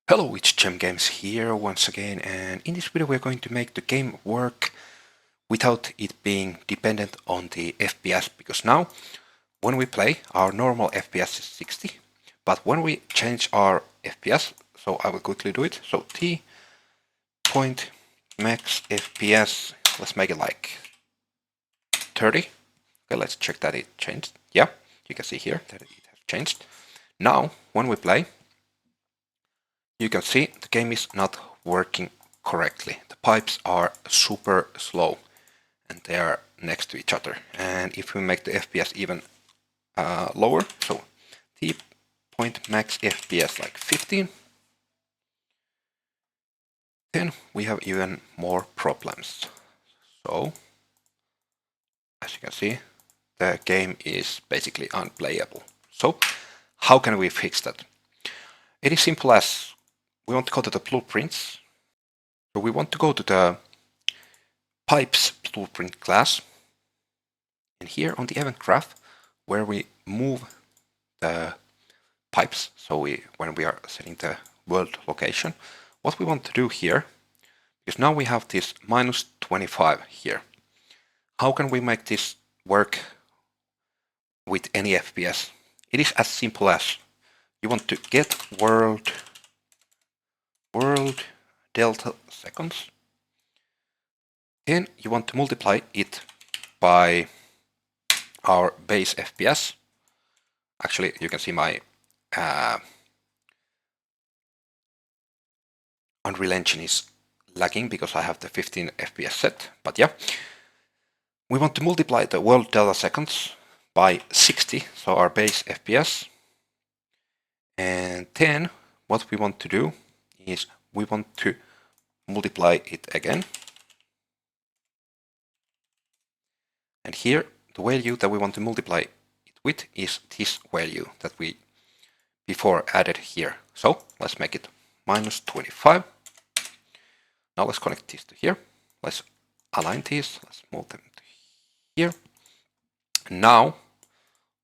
Hello, it's Gem Games here once again, and in this video we're going to make the game work without it being dependent on the FPS, because now when we play our normal FPS is 60, but when we change our FPS, so I will quickly do it, so T point max FPS, let's make it like 30. Okay, let's check that it changed. Yeah, you can see here that it has changed. Now when we play, you can see the game is not working correctly. The pipes are super slow and they are next to each other. And if we make the FPS even lower, so T point max FPS like 15, then we have even more problems. So, as you can see, the game is basically unplayable. So, how can we fix that? It is simple as we want to go to the blueprints. So we want to go to the pipes blueprint class, and here on the event graph where we move the pipes, so when we are setting the world location, what we want to do here, because now we have this minus 25 here, how can we make this work with any FPS? It is as simple as you want to get world delta seconds, then you want to multiply it by our base FPS. Actually, you can see my Unreal Engine is lagging because I have the 15 FPS set, but yeah. We want to multiply the world delta seconds by 60, so our base FPS. And then what we want to do is we want to multiply it again. And here, the value that we want to multiply it with is this value that we before added here. So let's make it minus 25. Now let's connect this to here. Let's align these. Let's move them to here. And now,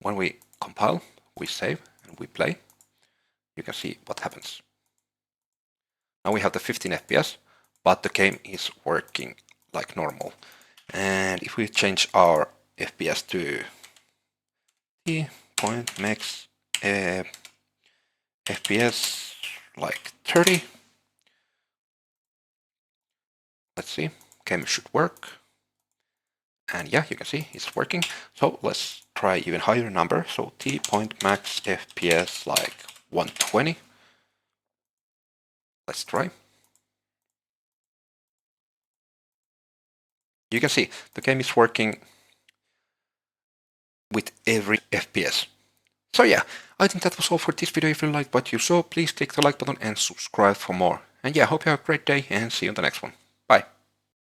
when we compile, we save, and we play, you can see what happens. Now we have the 15 FPS, but the game is working like normal. And if we change our FPS to T point max FPS like 30, let's see, game should work. And yeah, you can see it's working. So let's try even higher number. So T point max FPS like 120. Let's try. You can see the game is working with every FPS. So yeah, I think that was all for this video. If you liked what you saw, please click the like button and subscribe for more. And yeah, hope you have a great day and see you in the next one.